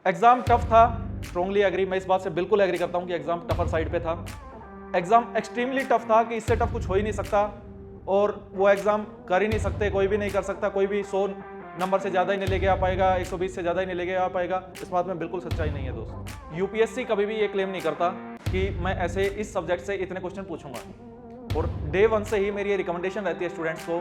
Exam tough था, strongly agree, मैं इस बात से बिल्कुल एग्री करता हूं कि एग्जाम टफर साइड पे था। एग्जाम एक्सट्रीमली टफ था कि इससे टफ कुछ हो ही नहीं सकता और वो एग्जाम कर ही नहीं सकते, कोई भी नहीं कर सकता, कोई भी 100 नंबर से ज़्यादा ही नहीं लेके आ पाएगा, 120 से ज़्यादा ही नहीं लेके आ पाएगा। इस बात में बिल्कुल सच्चाई नहीं है दोस्त। यूपीएससी कभी भी ये क्लेम नहीं करता कि मैं ऐसे इस सब्जेक्ट से इतने क्वेश्चन पूछूंगा, और डे वन से ही मेरी ये रिकमेंडेशन रहती है स्टूडेंट्स को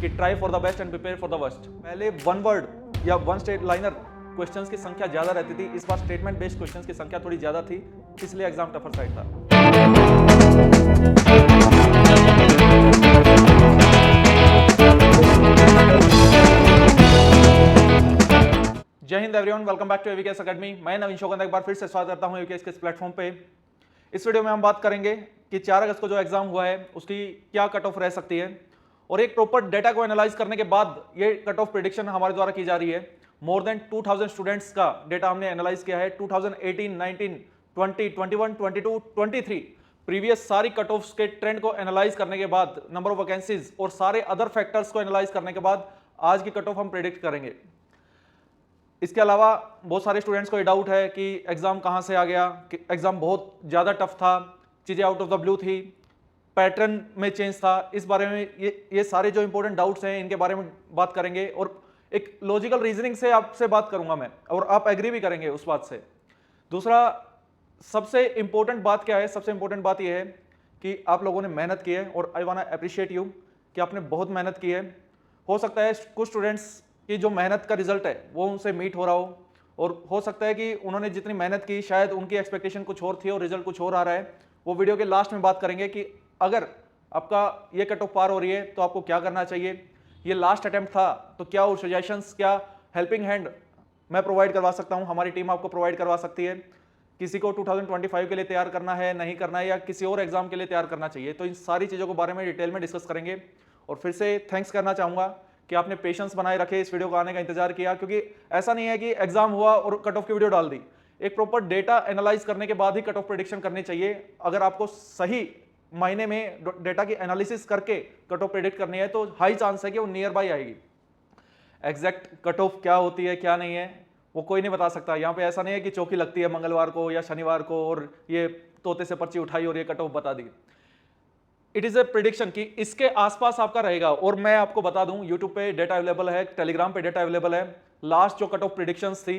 कि try for the best and prepare for the worst. पहले वन वर्ड या वन स्टेट लाइनर क्वेश्चंस की संख्या ज़्यादा रहती थी, इस बार स्टेटमेंट बेस्ड क्वेश्चंस की संख्या थोड़ी ज़्यादा थी, इसलिए एग्जाम टफर साइड था। जय Hind everyone, welcome back to AVKS academy. मैं नवीन शोकंद एक बार फिर से स्वागत करता हूं एवीकेएस के इस प्लेटफॉर्म पे। इस वीडियो में हम बात करेंगे कि 4 अगस्त को जो एग्जाम हुआ है उसकी क्या कट ऑफ रह सकती है, और एक प्रॉपर डेटा को एनालाइज करने के बाद ये कट ऑफ प्रेडिक्शन हमारे द्वारा की जा रही है। मोर देन 2000 स्टूडेंट्स का डेटा हमने एनालाइज किया है। 2018, 19, 20, 21, 22, 23 प्रीवियस सारी कट ऑफ्स के ट्रेंड को एनालाइज करने के बाद, नंबर ऑफ वैकेंसीज और सारे अदर फैक्टर्स को एनालाइज करने के बाद आज की कट ऑफ हम प्रेडिक्ट करेंगे। इसके अलावा बहुत सारे स्टूडेंट्स को ये डाउट है कि एग्जाम कहाँ से आ गया, कि एग्जाम बहुत ज़्यादा टफ था, चीज़ें आउट ऑफ द ब्लू थी, पैटर्न में चेंज था। इस बारे में ये सारे जो इंपॉर्टेंट डाउट्स हैं इनके बारे में बात करेंगे, और एक लॉजिकल रीजनिंग से आपसे बात करूंगा मैं, और आप एग्री भी करेंगे उस बात से। दूसरा सबसे इंपॉर्टेंट बात क्या है? सबसे इंपॉर्टेंट बात यह है कि आप लोगों ने मेहनत की है, और I want to appreciate you कि आपने बहुत मेहनत की है। हो सकता है कुछ स्टूडेंट्स की जो मेहनत का रिजल्ट है वो उनसे मीट हो रहा हो, और हो सकता है कि उन्होंने जितनी मेहनत की शायद उनकी एक्सपेक्टेशन कुछ और थी और रिजल्ट कुछ और आ रहा है। वो वीडियो के लास्ट में बात करेंगे कि अगर आपका ये कट ऑफ पार हो रही है तो आपको क्या करना चाहिए, ये लास्ट अटेम्प्ट था तो क्या और सजेशंस, क्या हेल्पिंग हैंड मैं प्रोवाइड करवा सकता हूँ, हमारी टीम आपको प्रोवाइड करवा सकती है। किसी को 2025 के लिए तैयार करना है, नहीं करना है, या किसी और एग्जाम के लिए तैयार करना चाहिए, तो इन सारी चीज़ों के बारे में डिटेल में डिस्कस करेंगे। और फिर से थैंक्स करना चाहूँगा कि आपने पेशेंस बनाए रखे, इस वीडियो को आने का इंतजार किया, क्योंकि ऐसा नहीं है कि एग्जाम हुआ और कट ऑफ की वीडियो डाल दी। एक प्रॉपर डेटा एनालाइज करने के बाद ही कट ऑफ प्रेडिक्शन करनी चाहिए। अगर आपको सही मायने में डेटा की एनालिसिस करके कट ऑफ प्रेडिक्ट करनी है तो हाई चांस है कि वो नियर बाई आएगी। एग्जैक्ट कट ऑफ क्या होती है क्या नहीं है वो कोई नहीं बता सकता। यहाँ पे ऐसा नहीं है कि चौकी लगती है मंगलवार को या शनिवार को और ये तोते से पर्ची उठाई और ये कट ऑफ बता दी। इट इज ए प्रिडिक्शन कि इसके आसपास आपका रहेगा। और मैं आपको बता दूं, यूट्यूब पे डेटा अवेलेबल है, टेलीग्राम पे डेटा अवेलेबल है। लास्ट जो कट ऑफ प्रिडिक्शंस थी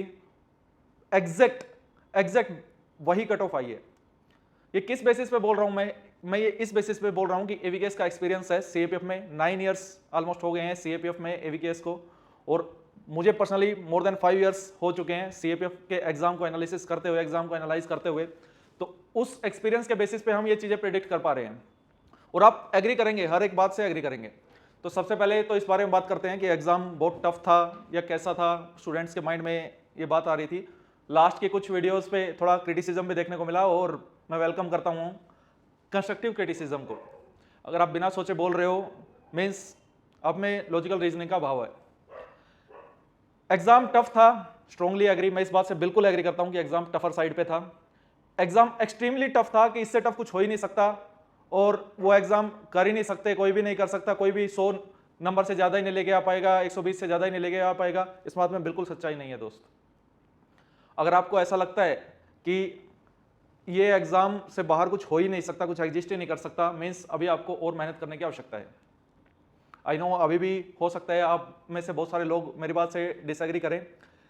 एग्जैक्ट वही कट ऑफ आई है। ये किस बेसिस पे बोल रहा हूं मैं ये इस बेसिस पे बोल रहा हूं कि एवीकेएस का एक्सपीरियंस है सीएपीएफ में। 9 इयर्स ऑलमोस्ट हो गए हैं सीएपीएफ में एवीकेएस को, और मुझे पर्सनली मोर देन 5 इयर्स हो चुके हैं सीएपीएफ के एग्जाम को एनालिसिस करते हुए, एग्जाम को एनालाइज करते हुए। तो उस एक्सपीरियंस के बेसिस पे हम ये चीजें प्रेडिक्ट कर पा रहे हैं, और आप एग्री करेंगे, हर एक बात से एग्री करेंगे। तो सबसे पहले तो इस बारे में बात करते हैं कि एग्जाम बहुत टफ था या कैसा था। स्टूडेंट्स के माइंड में ये बात आ रही थी। लास्ट के कुछ वीडियोस पे थोड़ा क्रिटिसिज्म भी देखने को मिला, और मैं वेलकम करता हूँ कंस्ट्रक्टिव क्रिटिसिज्म को। अगर आप बिना सोचे बोल रहे हो मीन्स अब में लॉजिकल रीजनिंग का भाव है। एग्जाम टफ था, स्ट्रॉन्गली एग्री, मैं इस बात से बिल्कुल एग्री करता हूँ कि एग्जाम टफर साइड पे था। एग्जाम एक्सट्रीमली टफ था कि इससे टफ कुछ हो ही नहीं सकता, और वो एग्जाम कर ही नहीं सकते, कोई भी नहीं कर सकता, कोई भी 100 नंबर से ज़्यादा ही नहीं लेके आ पाएगा, 120 से ज़्यादा ही नहीं लेके आ पाएगा। इस बात में बिल्कुल सच्चाई नहीं है दोस्त। अगर आपको ऐसा लगता है कि ये एग्जाम से बाहर कुछ हो ही नहीं सकता, कुछ एग्जिस्ट ही नहीं कर सकता, मीन्स अभी आपको और मेहनत करने की आवश्यकता है। आई नो अभी भी हो सकता है आप में से बहुत सारे लोग मेरी बात से डिसएग्री करें,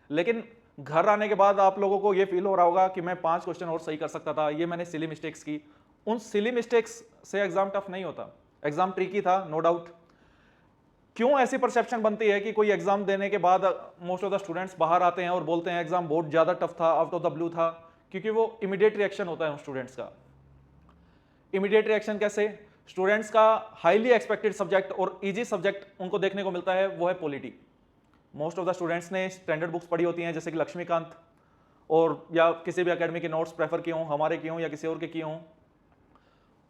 लेकिन घर आने के बाद आप लोगों को ये फील हो रहा होगा कि मैं 5 क्वेश्चन और सही कर सकता था, ये मैंने सिली मिस्टेक्स की। उन सिली मिस्टेक्स से एग्जाम टफ नहीं होता, एग्जाम ट्रिकी था, नो डाउट। क्यों ऐसी परसेप्शन बनती है कि कोई एग्जाम देने के बाद मोस्ट ऑफ द स्टूडेंट्स बाहर आते हैं और बोलते हैं एग्जाम बहुत ज्यादा टफ था, आउट ऑफ द ब्लू था? क्योंकि वो इमीडिएट रिएक्शन होता है उन स्टूडेंट्स का। इमीडिएट रिएक्शन कैसे? स्टूडेंट्स का हाईली एक्सपेक्टेड सब्जेक्ट और इजी सब्जेक्ट उनको देखने को मिलता है, वो है polity. Most of the students ने स्टैंडर्ड बुक्स पढ़ी होती हैं, जैसे कि लक्ष्मीकांत, और या किसी भी अकेडमी के नोट्स प्रेफर किए हों, हमारे किए हों या किसी और के किए हों,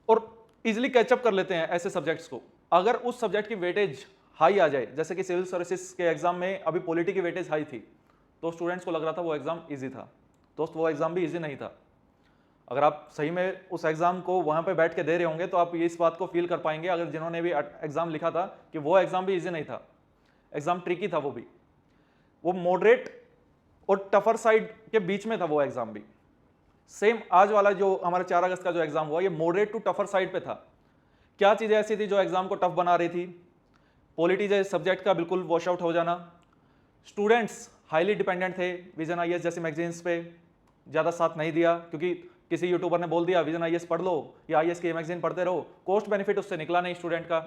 और इजिली कैचअप कर लेते हैं ऐसे सब्जेक्ट्स को। अगर उस सब्जेक्ट की वेटेज हाई आ जाए, जैसे कि सिविल सर्विसेज के एग्जाम में अभी पॉलिटी की वेटेज हाई थी, तो स्टूडेंट्स को लग रहा था वो एग्जाम इजी था। दोस्त वो एग्जाम भी इजी नहीं था। अगर आप सही में उस एग्जाम को वहां पे बैठ के दे रहे होंगे तो आप इस बात को फील कर पाएंगे, अगर जिन्होंने भी एग्जाम लिखा था, कि वो एग्जाम भी इजी नहीं था, एग्जाम ट्रिकी था। वो भी वो मॉडरेट और टफर साइड के बीच में था वो एग्जाम भी। सेम आज वाला जो हमारा 4 अगस्त का जो एग्जाम हुआ, ये मॉडरेट टू टफर साइड पे था। क्या चीजें ऐसी थी जो एग्जाम को टफ बना रही थी? पॉलिटी जैसे सब्जेक्ट का बिल्कुल वॉश आउट हो जाना, स्टूडेंट्स हाईली डिपेंडेंट थे विजन आईएएस जैसे मैगजीन्स पे, ज़्यादा साथ नहीं दिया क्योंकि किसी यूट्यूबर ने बोल दिया विजन आईएएस पढ़ लो या आईएएस की मैगजीन पढ़ते रहो, कोस्ट बेनिफिट उससे निकला नहीं स्टूडेंट का।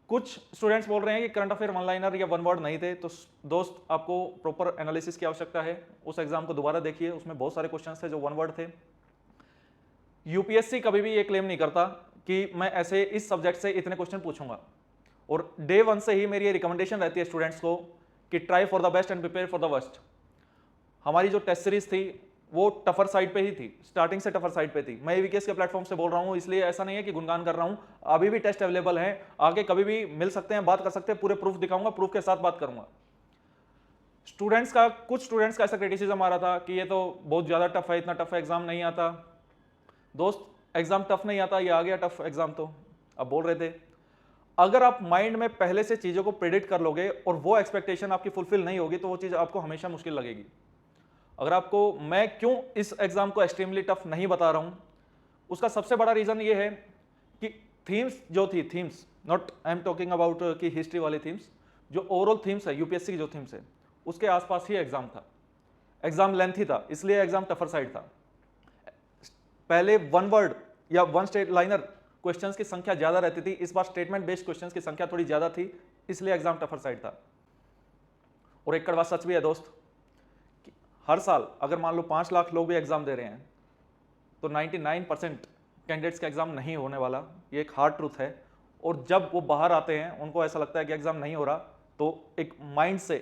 कुछ स्टूडेंट्स बोल रहे हैं कि करंट अफेयर वन लाइनर या वन वर्ड नहीं थे, तो दोस्त आपको प्रॉपर एनालिसिस की आवश्यकता है, उस एग्जाम को दोबारा देखिए, उसमें बहुत सारे क्वेश्चन थे जो वन वर्ड थे। यूपीएससी कभी भी ये क्लेम नहीं करता कि मैं ऐसे इस सब्जेक्ट से इतने क्वेश्चन पूछूंगा, और डे वन से ही मेरी ये रिकमेंडेशन रहती है स्टूडेंट्स को कि try for the best and prepare for the worst. हमारी जो टेस्ट सीरीज थी वो टफर साइड पे ही थी, स्टार्टिंग से टफर साइड पे थी। मैं एवीकेएस के प्लेटफॉर्म से बोल रहा हूँ, इसलिए ऐसा नहीं है कि गुणगान कर रहा हूँ, अभी भी टेस्ट अवेलेबल है, आगे कभी भी मिल सकते हैं, बात कर सकते हैं, पूरे प्रूफ दिखाऊंगा, प्रूफ के साथ बात करूंगा। स्टूडेंट्स का, कुछ स्टूडेंट्स का ऐसा क्रिटिसिज्म आ रहा था कि ये तो बहुत ज्यादा टफ है, इतना टफ एग्जाम नहीं आता। दोस्त एग्जाम टफ नहीं आता, ये आ गया टफ एग्जाम, तो अब बोल रहे थे अगर आप माइंड में पहले से चीजों को प्रेडिक्ट कर लोगे और वो एक्सपेक्टेशन आपकी फुलफिल नहीं होगी तो वो चीज आपको हमेशा मुश्किल लगेगी। अगर आपको मैं क्यों इस एग्जाम को एक्सट्रीमली टफ नहीं बता रहा हूं, उसका सबसे बड़ा रीजन ये है कि थीम्स जो थी, themes not I am talking about की हिस्ट्री वाली थीम्स, जो ओवरऑल थीम्स है यूपीएससी की जो थीम्स है उसके आसपास ही एग्जाम था। एग्जाम लेंथी था, इसलिए एग्जाम टफर साइड था। पहले वन वर्ड या वन स्टेट लाइनर क्वेश्चंस की संख्या ज्यादा रहती थी, इस बार स्टेटमेंट बेस्ड क्वेश्चंस की संख्या थोड़ी ज्यादा थी, इसलिए एग्जाम टफर साइड था। और एक कड़वा सच भी है दोस्त, हर साल अगर मान लो 5 लाख लोग भी एग्जाम दे रहे हैं तो 99% कैंडिडेट्स का एग्जाम नहीं होने वाला, ये एक हार्ड ट्रूथ है। और जब वो बाहर आते हैं उनको ऐसा लगता है कि एग्जाम नहीं हो रहा, तो एक माइंड से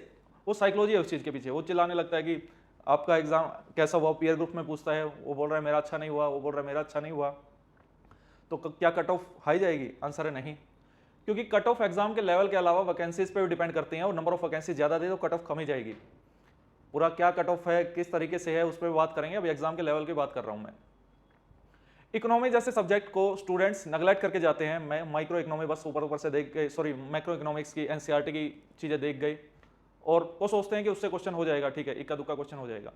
वो साइकोलॉजी है उस चीज के पीछे, वो चिल्लाने लगता है कि आपका एग्जाम कैसा हुआ, पीयर ग्रुप में पूछता है, वो बोल रहा है मेरा अच्छा नहीं हुआ, वो बोल रहा है मेरा अच्छा नहीं हुआ, तो क्या कट ऑफ हाई जाएगी? आंसर है नहीं, क्योंकि कट ऑफ एग्जाम के लेवल के अलावा वैकेंसीज पे भी डिपेंड करती हैं, और नंबर ऑफ वैकेंसी ज्यादा दे तो कट ऑफ कम ही जाएगी। पूरा क्या कट ऑफ है, किस तरीके से है, उस पर बात करेंगे, अभी एग्जाम के लेवल की बात कर रहा हूं मैं। इकोनॉमी जैसे सब्जेक्ट को स्टूडेंट्स नेगलेक्ट करके जाते हैं, मैं माइक्रो इकोनॉमी बस ऊपर से देख गए, सॉरी मैक्रो इकोनॉमिक्स की एनसीईआरटी की चीजें देख गए, और वो सोचते हैं कि उससे क्वेश्चन हो जाएगा, ठीक है, इक्का दुक्का क्वेश्चन हो जाएगा।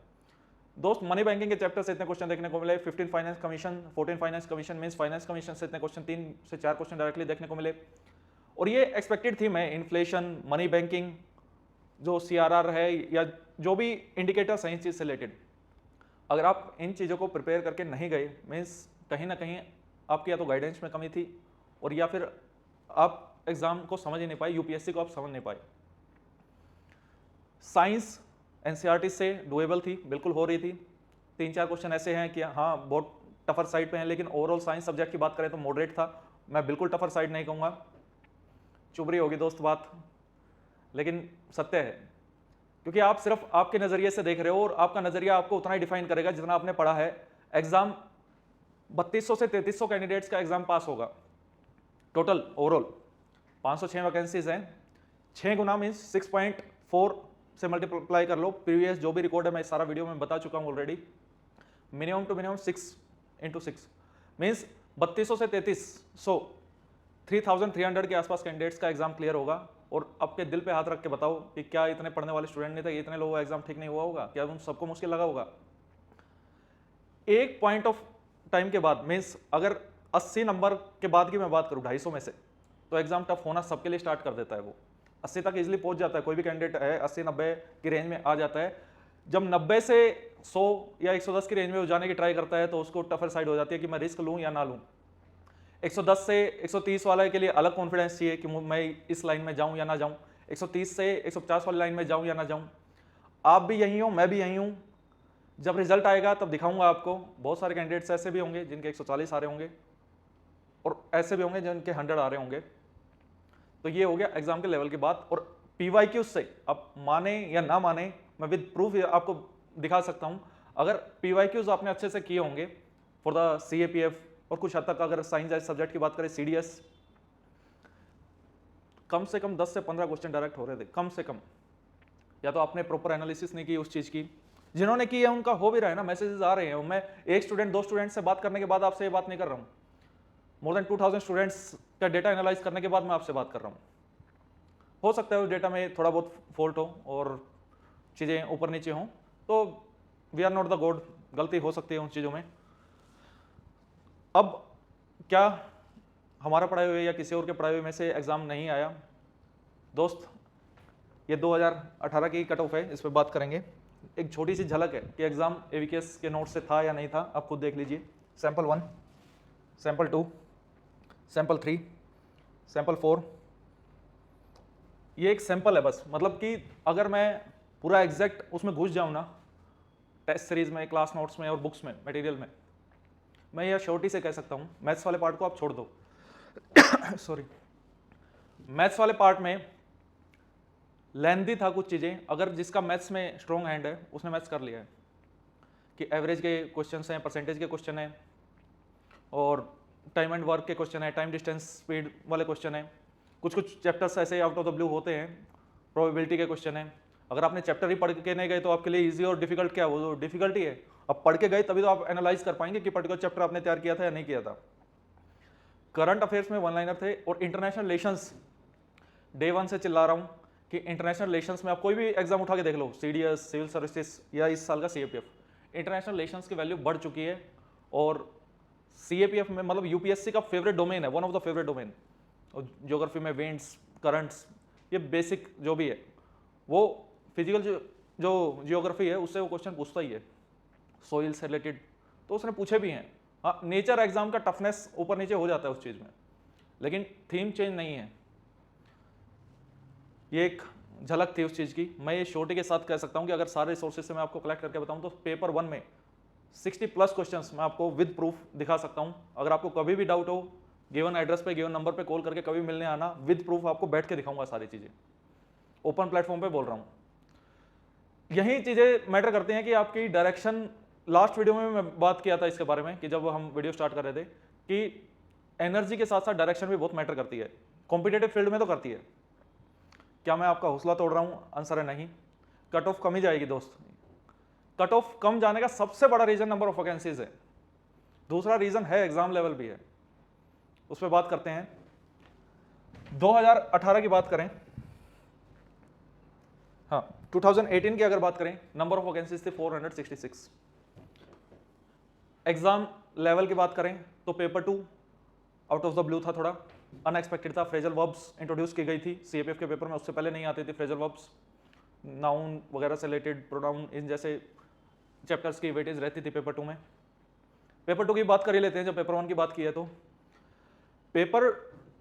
दोस्त मनी बैंकिंग के चैप्टर से इतने क्वेश्चन देखने को मिले, 15 finance commission, 14 finance commission means finance commission से इतने क्वेश्चन, 3 से 4 क्वेश्चन डायरेक्टली देखने को मिले, और ये एक्सपेक्टेड थी। मैं इन्फ्लेशन, मनी बैंकिंग, जो सीआरआर है या जो भी इंडिकेटर्स हैं इस चीज से रिलेटेड, अगर आप इन चीजों को प्रिपेयर करके नहीं गए मीन्स कहीं ना कहीं आपकी या तो गाइडेंस में कमी थी, और या फिर आप एग्जाम को समझ ही नहीं पाए, यूपीएससी को आप समझ नहीं पाए। साइंस एनसीईआरटी से डुएबल थी, बिल्कुल हो रही थी। 3-4 क्वेश्चन ऐसे हैं कि हाँ बहुत टफर साइड पे हैं, लेकिन ओवरऑल साइंस सब्जेक्ट की बात करें तो मॉडरेट था, मैं बिल्कुल टफर साइड नहीं कहूँगा। चुभरी होगी दोस्त बात, लेकिन सत्य है, क्योंकि आप सिर्फ आपके नजरिए से देख रहे हो, और आपका नजरिया आपको उतना ही डिफाइन करेगा जितना आपने पढ़ा है। एग्जाम 3200 से 3300 कैंडिडेट्स का एग्जाम पास होगा टोटल, ओवरऑल 506 वैकेंसीज हैं, 6 गुना मीन्स 6.4 से मल्टीप्लाई कर लो, प्रीवियस जो भी रिकॉर्ड है मैं सारा वीडियो में बता चुका हूं already. Minimum to minimum 6 × 6 means 3200 से 3300, 3300 के आसपास कैंडिडेट्स का एग्जाम क्लियर होगा। और आपके दिल पे हाथ रख के बताओ कि क्या इतने पढ़ने वाले स्टूडेंट नहीं थे, इतने लोगों का एग्जाम ठीक नहीं हुआ होगा? क्या उन सबको मुश्किल लगा होगा? एक पॉइंट ऑफ टाइम के बाद मीन्स अगर 80 नंबर के बाद की मैं बात करूं 250 में से, तो एग्जाम टफ होना सबके लिए स्टार्ट कर देता है। वो 80 तक इजिली पहुंच जाता है, कोई भी कैंडिडेट है 80-90 की रेंज में आ जाता है। जब 90 से 100 या 110 की रेंज में जाने की ट्राई करता है तो उसको टफर साइड हो जाती है कि मैं रिस्क लूं या ना लूं। 110 से 130 वाले के लिए अलग कॉन्फिडेंस चाहिए कि मैं इस लाइन में जाऊं या ना जाऊं, 130 से 150 वाली लाइन में जाऊं या ना जाऊं। आप भी यही हो, मैं भी यही हूं। जब रिजल्ट आएगा तब दिखाऊंगा आपको, बहुत सारे कैंडिडेट्स ऐसे भी होंगे जिनके 140 आ रहे होंगे, और ऐसे भी होंगे जिनके 100 आ रहे होंगे। तो ये हो गया एग्जाम के लेवल की बात। और पीवाईक्यू से आप माने या ना माने, मैं विद प्रूफ आपको दिखा सकता हूं। अगर पीवाईक्यूज आपने अच्छे से किए होंगे फॉर द सीएपीएफ, और कुछ हद तक अगर साइंस जैसे सब्जेक्ट की बात करें सीडीएस, कम से कम 10 से 15 क्वेश्चन डायरेक्ट हो रहे थे, कम से कम। या तो आपने प्रॉपर एनालिसिस नहीं की उस चीज की, जिन्होंने की है उनका हो भी रहा है ना, मैसेजेस आ रहे हैं। मैं एक स्टूडेंट 2 स्टूडेंट से बात करने के बाद आपसे ये बात नहीं कर रहा हूं, मोर देन 2000 स्टूडेंट्स का डेटा एनालाइज करने के बाद मैं आपसे बात कर रहा हूं। हो सकता है उस डेटा में थोड़ा बहुत फॉल्ट हो, और चीज़ें ऊपर नीचे हों तो we are not the god, गलती हो सकती है उन चीज़ों में। अब क्या हमारा पढ़ाए हुए या किसी और के पढ़ाए हुए में से एग्ज़ाम नहीं आया? दोस्त, ये 2018 की कट ऑफ है, इस पर बात करेंगे। एक छोटी सी झलक है कि एग्ज़ाम एवीकेएस के नोट से था या नहीं था, आप खुद देख लीजिए। सैंपल 1, सैंपल 2, सैंपल 3, सैंपल 4, ये एक सैंपल है बस। मतलब कि अगर मैं पूरा एग्जैक्ट उसमें घुस जाऊँ ना, टेस्ट सीरीज में, क्लास नोट्स में और बुक्स में, मटेरियल में, मैं यह श्योरिटी से कह सकता हूँ, मैथ्स वाले पार्ट को आप छोड़ दो सॉरी, मैथ्स वाले पार्ट में लेंथी था कुछ चीज़ें, अगर जिसका मैथ्स में स्ट्रॉन्ग हैंड है उसने मैथ्स कर लिया है कि एवरेज के क्वेश्चन हैं, परसेंटेज के क्वेश्चन हैं, और टाइम एंड वर्क के क्वेश्चन है, टाइम डिस्टेंस स्पीड वाले क्वेश्चन है, कुछ चैप्टर्स ऐसे आउट ऑफ द ब्लू होते हैं, प्रोबेबिलिटी के क्वेश्चन है। अगर आपने चैप्टर ही पढ़ के नहीं गए तो आपके लिए इजी और डिफिकल्ट क्या, वो डिफिकल्टी है। अब पढ़ के गए तभी तो आप एनालाइज कर पाएंगे कि पर्टिकुलर चैप्टर आपने तैयार किया था या नहीं किया था। करंट अफेयर्स में वन लाइनर थे, और इंटरनेशनल रिलेशंस डे 1 से चिल्ला रहा हूँ कि इंटरनेशनल रिलेशंस में आप कोई भी एग्जाम उठा के देख लो, सीडीएस, सिविल सर्विसेज या इस साल का सीएपीएफ, इंटरनेशनल रिलेशंस की वैल्यू बढ़ चुकी है। और सीएपीएफ में मतलब यूपीएससी का फेवरेट डोमेन है, one of the favourite domain. और ज्योग्राफी में विंड्स, करंट्स, ये बेसिक जो भी है, वो फिजिकल जो जियोग्राफी है उससे वो क्वेश्चन पूछता ही है, सोइल से रिलेटेड तो उसने पूछे भी हैं। हाँ, नेचर एग्जाम का टफनेस ऊपर नीचे हो जाता है उस चीज़ में, लेकिन थीम चेंज नहीं है। ये एक झलक थी उस चीज़ की। मैं ये श्योरिटी के साथ कह सकता हूँ कि अगर सारे रिसोर्सेज से मैं आपको कलेक्ट करके बताऊँ तो पेपर 1 में 60+ क्वेश्चंस मैं आपको विद प्रूफ दिखा सकता हूँ। अगर आपको कभी भी डाउट हो, गिवन एड्रेस पे, गिवन नंबर पे कॉल करके कभी मिलने आना, विद प्रूफ आपको बैठ के दिखाऊंगा सारी चीज़ें, ओपन प्लेटफॉर्म पे बोल रहा हूँ। यही चीज़ें मैटर करती हैं कि आपकी डायरेक्शन। लास्ट वीडियो में मैं बात किया था इसके बारे में कि जब हम वीडियो स्टार्ट कर रहे थे कि एनर्जी के साथ साथ डायरेक्शन भी बहुत मैटर करती है। कॉम्पिटेटिव फील्ड में तो करती है। क्या मैं आपका हौसला तोड़ रहा हूँ? आंसर है नहीं। कट ऑफ कम ही जाएगी दोस्त। कट ऑफ कम जाने का सबसे बड़ा रीजन नंबर ऑफ वैकेंसीज है। दूसरा रीजन है एग्जाम लेवल भी है, उस पर बात करते हैं। 2018 की बात करें, हाँ 2018 की अगर बात करें, नंबर ऑफ वैकेंसीज थे 466। एग्जाम लेवल की बात करें तो paper 2 out of the blue था, थोड़ा अनएक्सपेक्टेड था। फ्रेजल वर्ब्स इंट्रोड्यूस की गई थी सीएपीएफ के पेपर में, उससे पहले नहीं आती थी फ्रेजल वर्ब्स। नाउन वगैरह से रिलेटेड, प्रोनाउन, इन जैसे चैप्टर्स की वेटेज रहती थी पेपर 2 में। पेपर 2 की बात कर ही लेते हैं जब पेपर 1 की बात की है। तो पेपर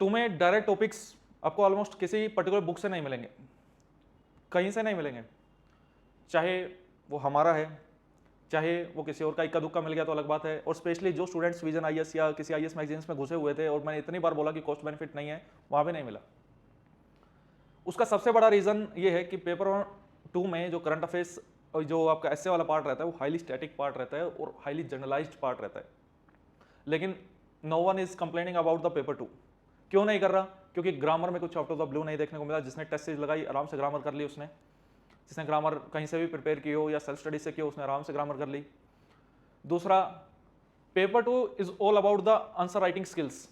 2 में डायरेक्ट टॉपिक्स आपको ऑलमोस्ट किसी पर्टिकुलर बुक से नहीं मिलेंगे, कहीं से नहीं मिलेंगे, चाहे वो हमारा है, चाहे वो किसी और का इक्का दुक्का मिल गया तो अलग बात है। और स्पेशली जो स्टूडेंट्स विजन आईएएस या किसी आईएएस मैगजीन्स में घुसे हुए थे, और मैंने इतनी बार बोला कि कॉस्ट बेनिफिट नहीं है, वहाँ भी नहीं मिला। उसका सबसे बड़ा रीज़न ये है कि पेपर 2 में जो करंट अफेयर्स और जो आपका एस्से वाला पार्ट रहता है वो हाईली स्टैटिक पार्ट रहता है और हाईली जनरलाइज्ड पार्ट रहता है। लेकिन no one is complaining about the paper 2। क्यों नहीं कर रहा? क्योंकि ग्रामर में कुछ आउट ऑफ द ब्लू नहीं देखने को मिला। जिसने टेस्ट सीरीज लगाई आराम से ग्रामर कर ली उसने, जिसने ग्रामर कहीं से भी प्रिपेयर की हो या सेल्फ स्टडी से की हो उसने आराम से ग्रामर कर ली। दूसरा, paper 2 is all about the answer writing skills.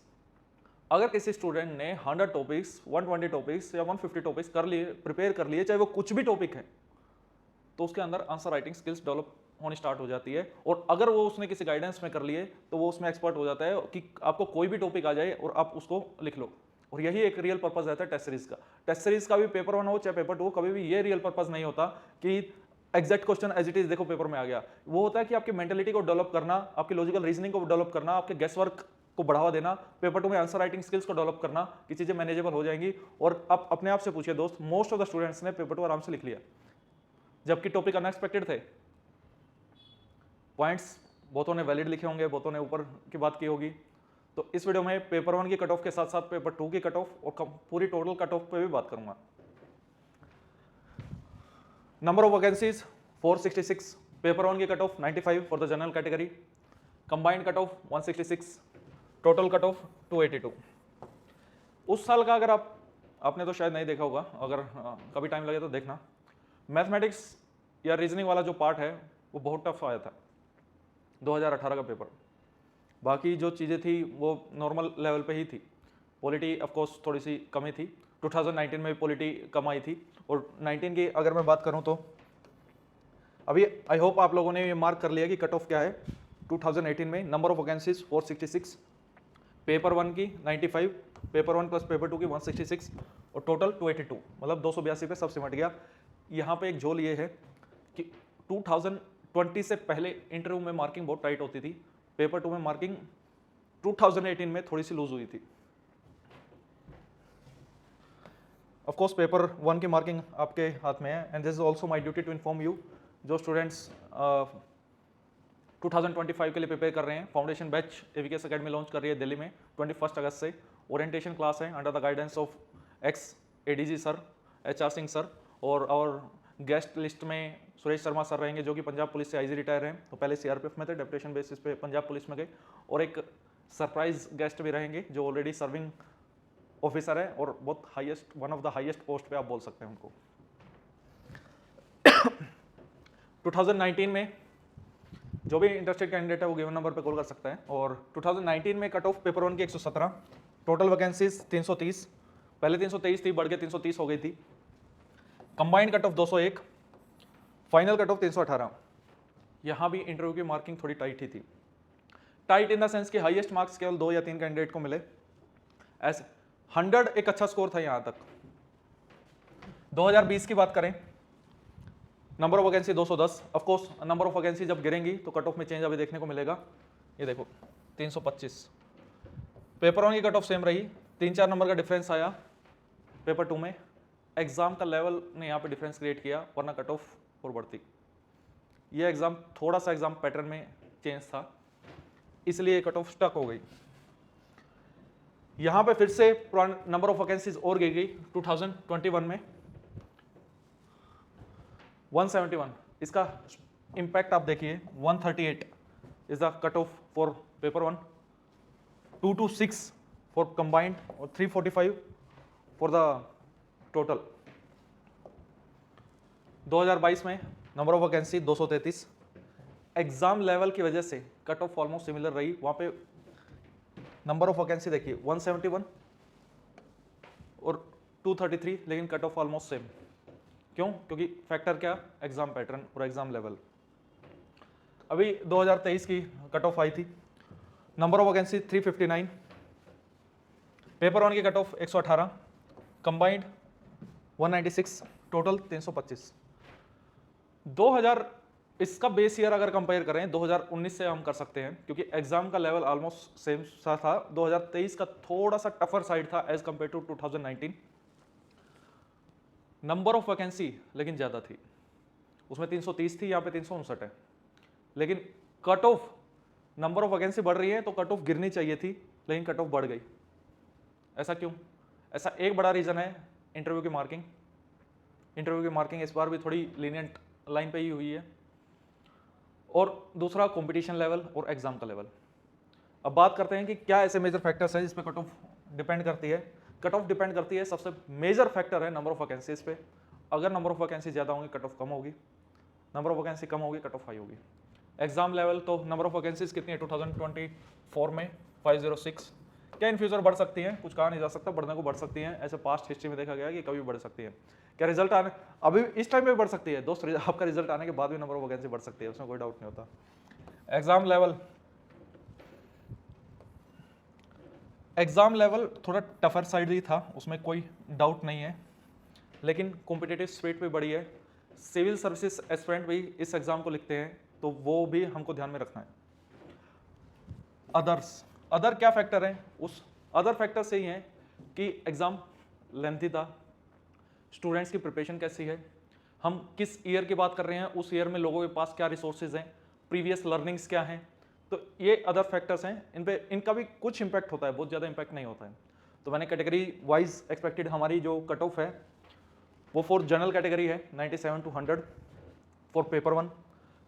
अगर किसी स्टूडेंट ने 100 टॉपिक्स, 120 टॉपिक्स या 150 टॉपिक्स कर लिए, प्रिपेयर कर लिए, चाहे वो कुछ भी टॉपिक है, तो उसके अंदर आंसर राइटिंग स्किल्स डेवलप होनी स्टार्ट हो जाती है। और अगर वो उसने किसी गाइडेंस में कर लिए तो वो उसमें एक्सपर्ट हो जाता है कि आपको कोई भी टॉपिक आ जाए और आप उसको लिख लो। और यही एक रियल पर्पस रहता है टेस्ट सीरीज का। टेस्ट सीरीज का भी पेपर 1 हो चाहे पेपर 2 हो, कभी भी ये रियल पर्पस नहीं होता कि exact question as it is देखो पेपर में आ गया। वो होता है कि आपकी मेंटेलिटी को डेवलप करना, आपकी लॉजिकल रीजनिंग को डेवलप करना, आपके गेस वर्क को बढ़ावा देना, पेपर 2 में आंसर राइटिंग स्किल्स को डेवलप करना कि चीजें मैनेजेबल हो जाएंगी। और आप अपने आप से पूछिए दोस्त, मोस्ट ऑफ द स्टूडेंट्स ने पेपर 2 आराम से लिख लिया, जबकि टॉपिक अनएक्सपेक्टेड थे। पॉइंट्स बहुतों ने वैलिड लिखे होंगे, बहुतों ने ऊपर की बात की होगी। तो इस वीडियो में पेपर 1 की कट ऑफ के साथ साथ पेपर 2 की कट ऑफ और पूरी टोटल कट ऑफ पे भी बात करूंगा। नंबर ऑफ वैकेंसीज 466, पेपर 1 की cut of 95 for the general category, combined cut off 166, total cut off 282। उस साल का अगर आपने तो शायद नहीं देखा होगा, अगर कभी टाइम लगे तो देखना। मैथमेटिक्स या रीजनिंग वाला जो पार्ट है वो बहुत टफ आया था 2018 का पेपर। बाकी जो चीज़ें थी वो नॉर्मल लेवल पे ही थी। पॉलिटी ऑफ कोर्स थोड़ी सी कमी थी, 2019 में पॉलिटी कम आई थी। और 19 की अगर मैं बात करूं तो अभी आई होप आप लोगों ने ये मार्क कर लिया कि कट ऑफ क्या है 2018 में। नंबर ऑफ वैकेंसीज 466, पेपर 1 की 95, पेपर 1 प्लस पेपर 2 की 166 और टोटल 282, मतलब 282 पे सब सिमट गया। यहाँ पे एक झोल ये है कि 2020 से पहले इंटरव्यू में मार्किंग बहुत टाइट होती थी, पेपर 2 में मार्किंग 2018 में थोड़ी सी लूज हुई थी। ऑफ कोर्स पेपर 1 की मार्किंग आपके हाथ में है and this is also my duty to inform you, जो स्टूडेंट्स 2025 के लिए प्रिपेयर कर रहे हैं। Foundation batch AVKS academy launch कर रही है दिल्ली में 21 अगस्त से। ओरिएंटेशन क्लास है under the guidance of ex ADG sir HR Singh sir, और गेस्ट लिस्ट में सुरेश शर्मा सर रहेंगे जो कि पंजाब पुलिस से आईजी रिटायर हैं, तो पहले सीआरपीएफ में थे, डेप्यूटेशन बेसिस पे पंजाब पुलिस में गए, और एक सरप्राइज गेस्ट भी रहेंगे जो ऑलरेडी सर्विंग ऑफिसर है और बहुत highest, one of the highest post पे आप बोल सकते हैं उनको। 2019 में जो भी इंटरेस्टेड कैंडिडेट है वो गिवन नंबर पे कॉल कर सकता है। और 2019 में कट ऑफ पेपर 1 की 117, टोटल वैकेंसीज 330, पहले 323 थी, बढ़ के 330 हो गई थी। Combined cut off 201, final cut of 318। यहाँ भी इंटरव्यू की मार्किंग थोड़ी टाइट ही थी, टाइट इन द सेंस कि हाईएस्ट मार्क्स केवल 2 या 3 कैंडिडेट को मिले। ऐसे 100 एक अच्छा स्कोर था यहाँ तक। 2020 की बात करें, number of vacancy 210। Of course number of vacancy जब गिरेंगी तो कट ऑफ में चेंज अभी देखने को मिलेगा। ये देखो 325, पेपर 1 की कट ऑफ सेम रही, 3-4 नंबर का डिफरेंस आया पेपर 2 में। एग्जाम का लेवल ने यहाँ पे डिफरेंस क्रिएट किया, वरना कट ऑफ और बढ़ती। ये एग्जाम थोड़ा सा एग्जाम पैटर्न में चेंज था, इसलिए कट ऑफ स्टक हो गई। यहाँ पे फिर से नंबर ऑफ वैकेंसीज और गिर गई 2021 में 171। इसका इम्पैक्ट आप देखिए, 138 is the cut off for paper 1, 226 for combined और 345 फॉर द टोटल। 2022 में number of vacancy 233, exam level की वजह से कट ऑफ ऑलमोस्ट सिमिलर रही। वहां पे नंबर ऑफ वैकेंसी देखिए 171 और 233, लेकिन कट ऑफ ऑलमोस्ट सेम। क्यों? क्योंकि फैक्टर क्या? एग्जाम पैटर्न और एग्जाम लेवल। अभी 2023 की कट ऑफ आई थी, नंबर ऑफ वैकेंसी 359, पेपर 1 की कट ऑफ 118, कंबाइंड 196, टोटल 325। 2000 इसका बेस ईयर अगर कंपेयर करें 2019 से हम कर सकते हैं, क्योंकि एग्जाम का लेवल ऑलमोस्ट सेम सा था। 2023 का थोड़ा सा टफर साइड था as compare to 2019। Number of vacancy लेकिन ज़्यादा थी, उसमें 330 थी, यहाँ पे 359 है। लेकिन cut off, number of vacancy बढ़ रही है तो कट ऑफ गिरनी चाहिए थी, लेकिन कट ऑफ बढ़ गई। ऐसा क्यों? ऐसा एक बड़ा रीज़न है इंटरव्यू की मार्किंग। इंटरव्यू की मार्किंग इस बार भी थोड़ी लीनियंट लाइन पे ही हुई है, और दूसरा कंपटीशन लेवल और एग्जाम का लेवल। अब बात करते हैं कि क्या ऐसे मेजर फैक्टर्स हैं जिस पे कट ऑफ डिपेंड करती है। कट ऑफ डिपेंड करती है, सबसे मेजर फैक्टर है नंबर ऑफ वैकेंसीज पे। अगर नंबर ऑफ वैकेंसी ज़्यादा होंगी कट ऑफ कम होगी, नंबर ऑफ वैकेंसी कम होगी कट ऑफ हाई होगी। एग्जाम लेवल तो नंबर ऑफ वैकेंसीज कितनी है 2024 में 506। क्या इन फ्यूचर बढ़ सकती हैं? कुछ कहा नहीं जा सकता, बढ़ने को बढ़ सकती हैं। ऐसे पास्ट हिस्ट्री में देखा गया है कि कभी बढ़ सकती है। क्या रिजल्ट आने अभी इस टाइम में बढ़ सकती है दोस्त? आपका रिजल्ट आने के बाद भी नंबर ऑफ वैकेंसी बढ़ सकती है, उसमें कोई डाउट नहीं होता। एग्जाम लेवल, एग्जाम लेवल थोड़ा टफर साइड ही था, उसमें कोई डाउट नहीं है, लेकिन कॉम्पिटिटिव स्पीड भी बढ़ी है। सिविल सर्विसेज एस्पिरेंट भी इस एग्जाम को लिखते हैं, तो वो भी हमको ध्यान में रखना है। अदर्स, अदर क्या फैक्टर है? उस अदर फैक्टर से ही है कि एग्जाम लेंथी था, स्टूडेंट्स की प्रिपरेशन कैसी है, हम किस ईयर की बात कर रहे हैं, उस ईयर में लोगों के पास क्या रिसोर्सेज हैं, प्रीवियस लर्निंग्स क्या हैं, तो ये अदर फैक्टर्स हैं। इन पे इनका भी कुछ इंपैक्ट होता है, बहुत ज़्यादा इंपैक्ट नहीं होता है। तो मैंने कैटेगरी वाइज एक्सपेक्टेड हमारी जो कट ऑफ है वो फॉर जनरल कैटेगरी है 97 to 100 for paper 1।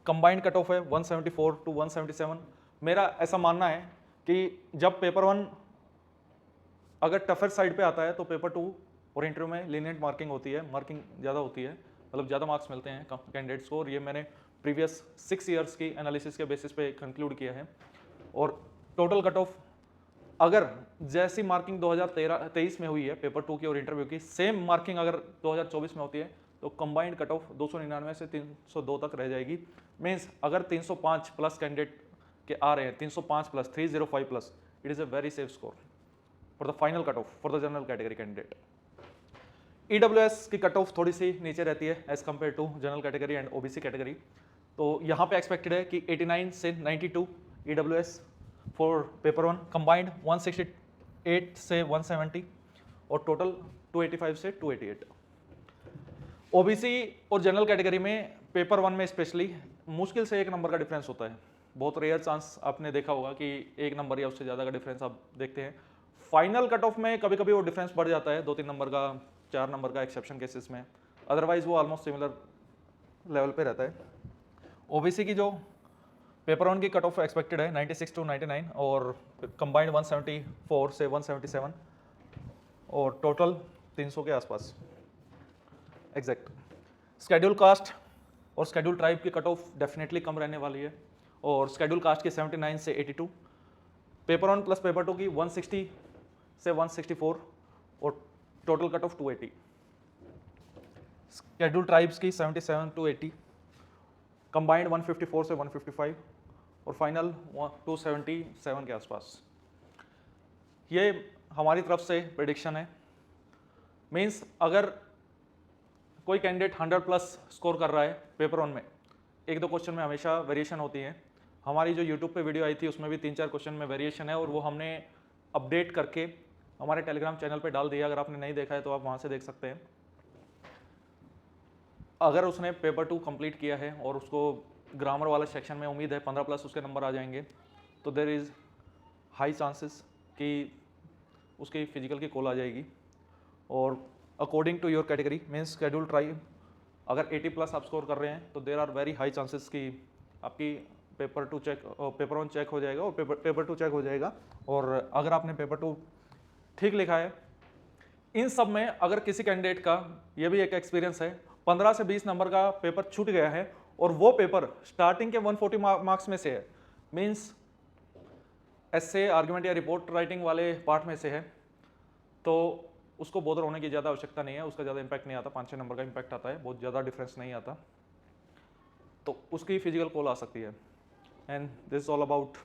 Combined cut off है 174 to 177। मेरा ऐसा मानना है कि जब पेपर 1 अगर टफर साइड पे आता है तो पेपर 2 और इंटरव्यू में लीनियंट मार्किंग होती है, मार्किंग ज़्यादा होती है, मतलब ज़्यादा मार्क्स मिलते हैं कैंडिडेट्स को। और ये मैंने प्रीवियस 6 ईयर्स की एनालिसिस के बेसिस पे कंक्लूड किया है। और टोटल कट ऑफ अगर जैसी मार्किंग 2023 में हुई है पेपर 2 की और इंटरव्यू की, सेम मार्किंग अगर 2024 में होती है तो कंबाइंड कट ऑफ 299 से 302 तक रह जाएगी। मीन्स अगर 305 प्लस कैंडिडेट के आ रहे हैं, 305 plus 305 plus, it is a very safe score for the final cut off for the general category candidate. EWS की कट ऑफ थोड़ी सी नीचे रहती है as compare to general category and OBC category. तो यहाँ पे एक्सपेक्टेड है कि 89 से 92 ईडब्ल्यूएस फॉर पेपर 1, कंबाइंड 168 से 170 और टोटल 285 से 288। ओबीसी और जनरल कैटेगरी में पेपर 1 में स्पेशली मुश्किल से 1 नंबर का डिफरेंस होता है। बहुत रेयर चांस आपने देखा होगा कि 1 नंबर या उससे ज़्यादा का डिफरेंस आप देखते हैं। फाइनल कट ऑफ में कभी कभी वो डिफरेंस बढ़ जाता है, 2-3 नंबर का, 4 नंबर का एक्सेप्शन केसेस में, अदरवाइज वो ऑलमोस्ट सिमिलर लेवल पे रहता है। ओबीसी की जो पेपर 1 की कट ऑफ एक्सपेक्टेड है 96 टू 99 और कंबाइंड 174 से 177 और टोटल 300 के आसपास एग्जैक्ट। स्केड्यूल कास्ट और स्केड्यूल ट्राइब की कट ऑफ डेफिनेटली कम रहने वाली है और स्केड्यूल कास्ट की 79 से 82, पेपर 1 प्लस पेपर 2 की 160 से 164 और total cut off 280। Schedule tribes की 77 टू 80, कंबाइंड 154 से 155 और फाइनल 277 के आसपास। ये हमारी तरफ से प्रेडिक्शन है। मीन्स अगर कोई कैंडिडेट 100 प्लस स्कोर कर रहा है पेपर 1 में, 1-2 क्वेश्चन में हमेशा वेरिएशन होती है। हमारी जो यूट्यूब पे वीडियो आई थी उसमें भी 3-4 क्वेश्चन में वेरिएशन है और वो हमने अपडेट करके हमारे टेलीग्राम चैनल पे डाल दिया। अगर आपने नहीं देखा है तो आप वहाँ से देख सकते हैं। अगर उसने पेपर 2 कंप्लीट किया है और उसको ग्रामर वाले सेक्शन में उम्मीद है 15 प्लस उसके नंबर आ जाएंगे, तो देयर इज़ हाई चांसेस कि उसकी फिजिकल की कॉल आ जाएगी। और according to your category means schedule tribe, अगर 80 प्लस आप स्कोर कर रहे हैं तो there are very high chances कि आपकी पेपर 1 चेक हो जाएगा और पेपर 2 चेक हो जाएगा। और अगर आपने पेपर 2 ठीक लिखा है, इन सब में अगर किसी कैंडिडेट का, ये भी एक एक्सपीरियंस है, 15 से 20 नंबर का पेपर छूट गया है और वो पेपर स्टार्टिंग के 140 मार्क्स में से है, मीन्स एस्से, आर्गुमेंट या रिपोर्ट राइटिंग वाले पार्ट में से है, तो उसको बोदर होने की ज़्यादा आवश्यकता नहीं है। उसका ज़्यादा इंपैक्ट नहीं आता, 5-6 नंबर का इंपैक्ट आता है, बहुत ज़्यादा डिफरेंस नहीं आता, तो उसकी फिजिकल कॉल आ सकती है। And this is all about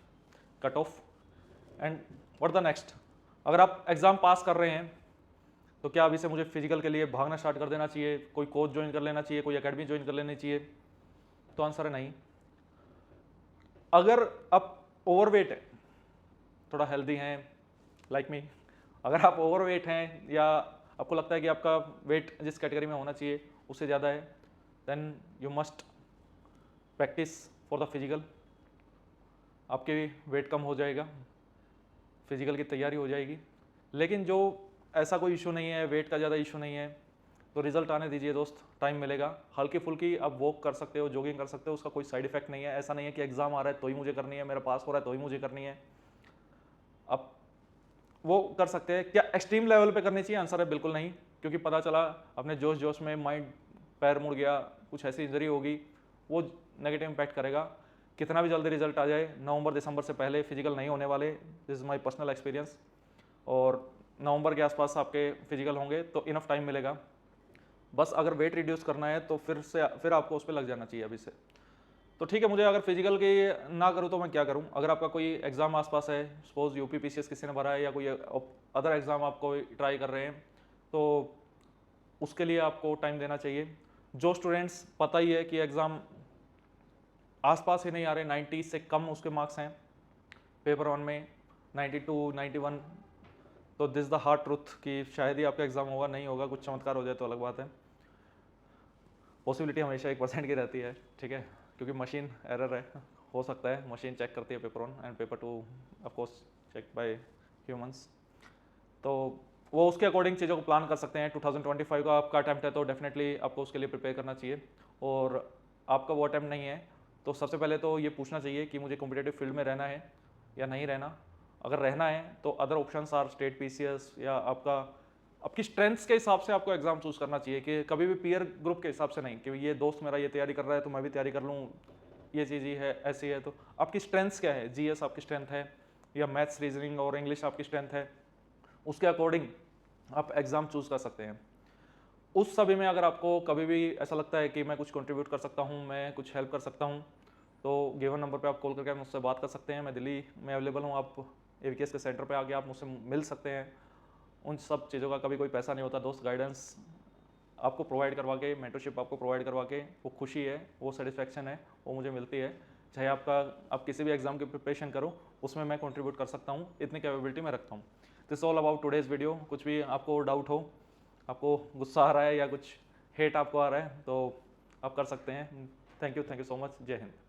cut off and what the next. अगर आप एग्ज़ाम पास कर रहे हैं तो क्या अभी से मुझे फिजिकल के लिए भागना स्टार्ट कर देना चाहिए, कोई कोच ज्वाइन कर लेना चाहिए, कोई एकेडमी ज्वाइन कर लेनी चाहिए? तो आंसर है नहीं। अगर आप ओवरवेट है, थोड़ा हेल्दी हैं लाइक मी, अगर आप ओवरवेट हैं या आपको लगता है कि आपका वेट जिस कैटेगरी में होना चाहिए उससे ज़्यादा है, then you must practice for the physical. आपके वेट कम हो जाएगा, फिजिकल की तैयारी हो जाएगी। लेकिन जो ऐसा कोई इशू नहीं है, वेट का ज़्यादा इशू नहीं है, तो रिजल्ट आने दीजिए दोस्त, टाइम मिलेगा। हल्की फुल्की आप वॉक कर सकते हो, जॉगिंग कर सकते हो, उसका कोई साइड इफेक्ट नहीं है। ऐसा नहीं है कि एग्जाम आ रहा है तो ही मुझे करनी है, मेरा पास हो रहा है तो ही मुझे करनी है। आप वो कर सकते हैं। क्या एक्सट्रीम लेवल पे करनी चाहिए? आंसर है बिल्कुल नहीं, क्योंकि पता चला अपने जोश जोश में माइंड पैर मुड़ गया, कुछ ऐसी इंजरी होगी, वो नेगेटिव इम्पैक्ट करेगा। कितना भी जल्दी रिजल्ट आ जाए, नवंबर दिसंबर से पहले फिजिकल नहीं होने वाले, this is my personal experience. और नवंबर के आसपास आपके फिजिकल होंगे तो इनफ टाइम मिलेगा। बस अगर वेट रिड्यूस करना है तो फिर आपको उस पर लग जाना चाहिए अभी से। तो ठीक है, मुझे अगर फिजिकल की ना करूँ तो मैं क्या करूँ? अगर आपका कोई एग्जाम आसपास है, सपोज यूपी पीसीएस किसी ने भरा है या कोई अदर एग्जाम आपको ट्राई कर रहे हैं, तो उसके लिए आपको टाइम देना चाहिए। जो स्टूडेंट्स पता ही है कि एग्ज़ाम आसपास ही नहीं आ रहे, 90 से कम उसके मार्क्स हैं पेपर 1 में, 92, 91, तो दिस द हार्ड ट्रुथ कि शायद ही आपका एग्जाम होगा, नहीं होगा, कुछ चमत्कार हो जाए तो अलग बात है। पॉसिबिलिटी हमेशा 1% की रहती है, ठीक है, क्योंकि मशीन एरर है, हो सकता है मशीन चेक करती है paper 1 and paper 2 of course check by humans, तो वो उसके अकॉर्डिंग चीज़ों को प्लान कर सकते हैं। 2025 का आपका अटैम्प्ट है तो डेफिनेटली आपको उसके लिए प्रिपेयर करना चाहिए। और आपका वो अटैम्प्ट नहीं है तो सबसे पहले तो ये पूछना चाहिए कि मुझे कॉम्पिटेटिव फील्ड में रहना है या नहीं रहना। अगर रहना है तो other options are state PCS या आपकी स्ट्रेंथ्स के हिसाब से आपको एग्जाम चूज करना चाहिए, कि कभी भी पीयर ग्रुप के हिसाब से नहीं कि ये दोस्त मेरा ये तैयारी कर रहा है तो मैं भी तैयारी कर लूँ, ये चीज़ ही है, ऐसी है। तो आपकी स्ट्रेंथ्स क्या है? जीएस आपकी स्ट्रेंथ है या मैथ्स, रीजनिंग और इंग्लिश आपकी स्ट्रेंथ है, उसके अकॉर्डिंग आप एग्ज़ाम चूज़ कर सकते हैं। उस सभी में अगर आपको कभी भी ऐसा लगता है कि मैं कुछ कंट्रीब्यूट कर सकता हूँ, मैं कुछ हेल्प कर सकता हूँ, तो गिवन नंबर पे आप कॉल करके मुझसे बात कर सकते हैं। मैं दिल्ली में अवेलेबल हूँ, आप एवीकेएस के सेंटर पे आके आप मुझसे मिल सकते हैं। उन सब चीज़ों का कभी कोई पैसा नहीं होता दोस्त, गाइडेंस आपको प्रोवाइड करवा के, मेंटरशिप आपको प्रोवाइड करवा के वो खुशी है, वो सेटिस्फैक्शन है, वो मुझे मिलती है। चाहे आप किसी भी एग्जाम की प्रिपरेशन करो, उसमें मैं कंट्रीब्यूट कर सकता हूँ, इतनी कैपेबिलिटी मैं रखता हूँ। This all about today's video. कुछ भी आपको डाउट हो, आपको गुस्सा आ रहा है या कुछ हेट आपको आ रहा है, तो आप कर सकते हैं। Thank you so much. जय हिंद।